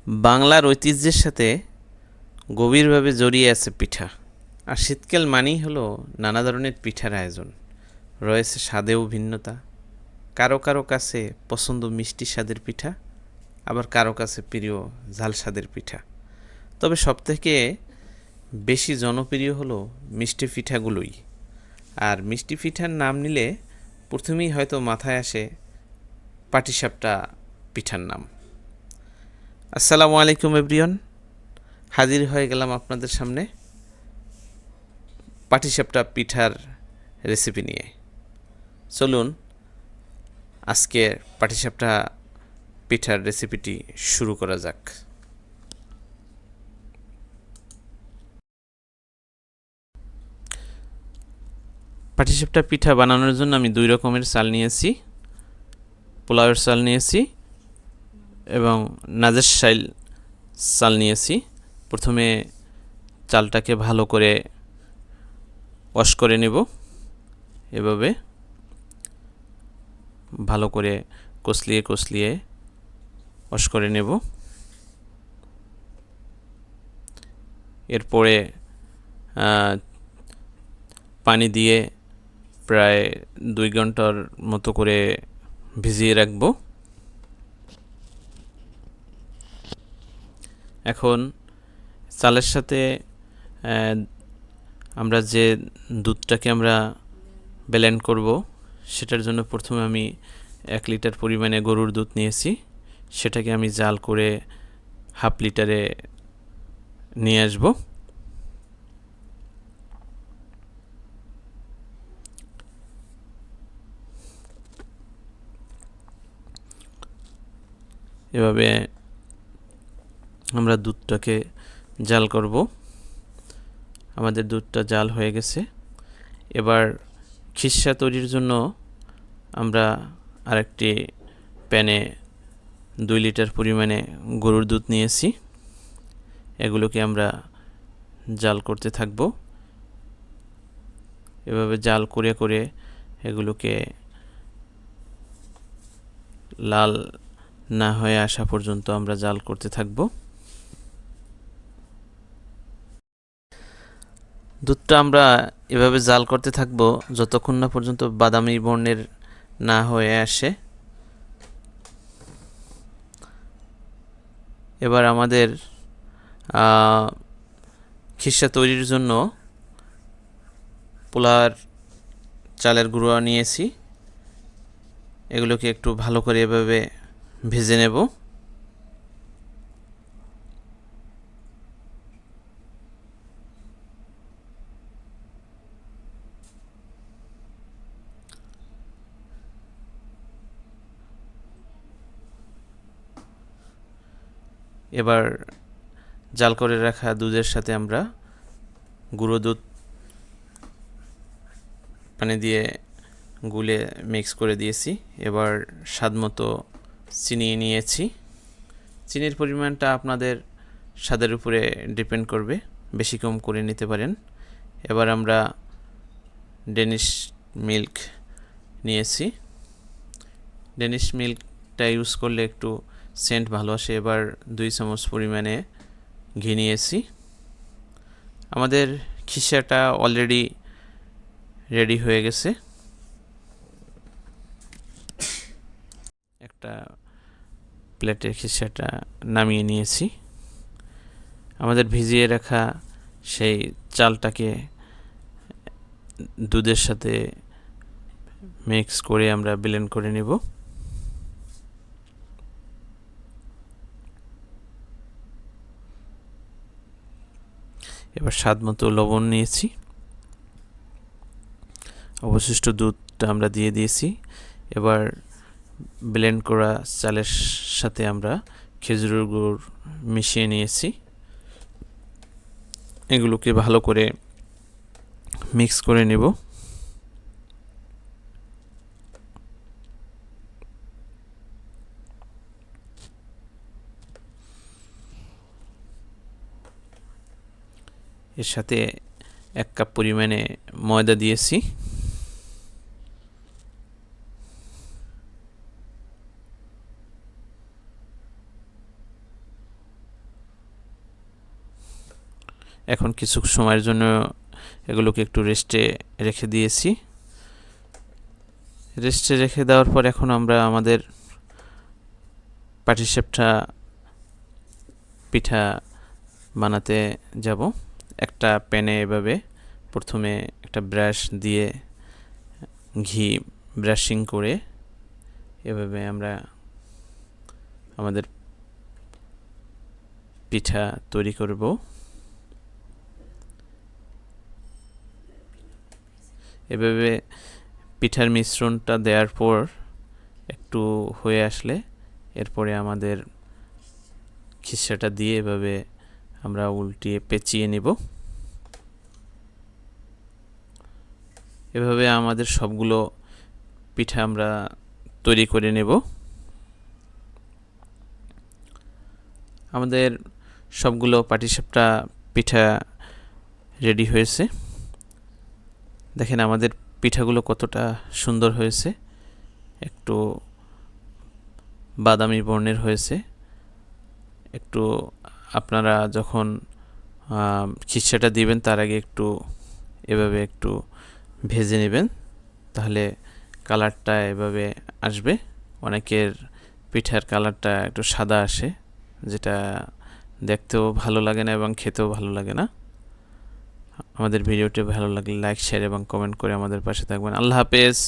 বাংলার ঐতিহ্যের সাথে গভীরভাবে জড়িয়ে আছে পিঠা। আর শীতকাল মানেই হলো নানা ধরনের পিঠার আয়োজন। রয়েছে স্বাদেও ভিন্নতা। কারো কারো কাছে পছন্দ মিষ্টি স্বাদের পিঠা, আবার কারো কাছে প্রিয় ঝাল স্বাদের পিঠা। তবে সবথেকে বেশি জনপ্রিয় হলো মিষ্টি পিঠাগুলোই। আর মিষ্টি পিঠার নাম নিলে প্রথমেই হয়তো মাথায় আসে পাটিসাপটা পিঠার নাম। আসসালামু আলাইকুম এভরিওয়ান, হাজির হয়ে গেলাম আপনাদের সামনে পাটিসাপটা পিঠার রেসিপি নিয়ে। চলুন আজকে পাটিসাপটা পিঠার রেসিপিটি শুরু করা যাক। পাটিসাপটা পিঠা বানানোর জন্য আমি দুই রকমের চাল নিয়েছি। পোলাওয়ের চাল নিয়েছি এবং নাজের চাল নিয়েছি। প্রথমে চালটাকে ভালো করে ওয়াশ করে নেব। এভাবে ভালো করে কষলিয়ে কষলিয়ে ওয়াশ করে নেব। এরপরে পানি দিয়ে প্রায় 2 ঘন্টার মতো করে ভিজিয়ে রাখব। এখন চালের সাথে আমরা যে দুধটাকে আমরা ব্লেন্ড করব, সেটার জন্য প্রথমে আমি 1 লিটার পরিমাণে গরুর দুধ নিয়েছি। সেটাকে আমি জাল করে হাফ লিটারে নিয়ে আসব। এভাবে আমরা দুধটাকে জাল করব। আমাদের দুধটা জাল হয়ে গেছে। এবার খিসা তৈরির জন্য আমরা আরেকটি প্যানে 2 লিটার পরিমাণে গরুর দুধ নিয়েছি। এগুলোকে আমরা জাল করতে থাকব। এভাবে জাল করে করে এগুলোকে লাল না হয়ে আসা পর্যন্ত আমরা জাল করতে থাকব। দুধটা আমরা এভাবে জাল করতে থাকব যতক্ষণ না পর্যন্ত বাদামি বর্ণের না হয়ে আসে। এবার আমাদের খিসা তৈরির জন্য পোলার চালের গুঁড়া নিয়েছি। এগুলোকে একটু ভালো করে এভাবে ভেজে নেব। এবার জাল করে রাখা দুধের সাথে আমরা গুঁড়ো দুধ পানি দিয়ে গুলে মিক্স করে দিয়েছি। এবার স্বাদমতো চিনি নিয়েছি। চিনির পরিমাণটা আপনাদের স্বাদের উপরে ডিপেন্ড করবে, বেশি কম করে নিতে পারেন। এবার আমরা ডেনিশ মিল্ক নিয়েছি। ডেনিশ মিল্কটা ইউজ করলে একটু সেন্ট ভালো আসে। এবার 2 চামচ পরিমাণে ঘি নিয়েছি। আমাদের খিসাটা অলরেডি রেডি হয়ে গেছে। একটা প্লেটে খিসাটা নামিয়ে নিয়েছি। আমাদের ভিজিয়ে রাখা সেই চালটাকে দুধের সাথে মিক্স করে আমরা ব্লেন্ড করে নেব। এবার স্বাদ মতো লবণ নিয়েছি। অবশিষ্ট দুধটা আমরা দিয়ে দিয়েছি। এবার ব্লেন্ড করা চালের সাথে আমরা খেজুরের গুড় মিশিয়ে নিয়েছি। এগুলোকে ভালো করে মিক্স করে নেব। এর সাথে 1 কাপ পরিমাণে ময়দা দিয়েছি। এখন কিছু সময়ের জন্য এগুলোকে একটু রেস্টে রেখে দিয়েছি। রেস্টে রেখে দেওয়ার পর এখন আমরা আমাদের পাটিসাপটা পিঠা বানাতে যাব। একটা প্যানে এভাবে প্রথমে একটা ব্রাশ দিয়ে ঘি ব্রাশিং করে এভাবে আমরা আমাদের পিঠা তৈরি করব। এভাবে পিঠার মিশ্রণটা দেওয়ার পর একটু হয়ে আসলে এরপরে আমাদের খিসাটা দিয়ে এভাবে আমরা উল্টিয়ে পেঁচিয়ে নেব। এভাবে আমাদের সবগুলো পিঠা আমরা তৈরি করে নেব। আমাদের সবগুলো পাটিসাপটা পিঠা রেডি হয়েছে। দেখেন আমাদের পিঠাগুলো কতটা সুন্দর হয়েছে, একটু বাদামি বর্ণের হয়েছে। একটু আপনারা যখন খিসাটা দিবেন তার আগে একটু এভাবে একটু ভেজে নেবেন, তাহলে কালারটা এভাবে আসবে। অনেকের পিঠার কালারটা একটু সাদা আসে, যেটা দেখতেও ভালো লাগে না এবং খেতেও ভালো লাগে না। আমাদের ভিডিওটি ভালো লাগলে লাইক, শেয়ার এবং কমেন্ট করে আমাদের পাশে থাকবেন। আল্লাহ হাফেজ।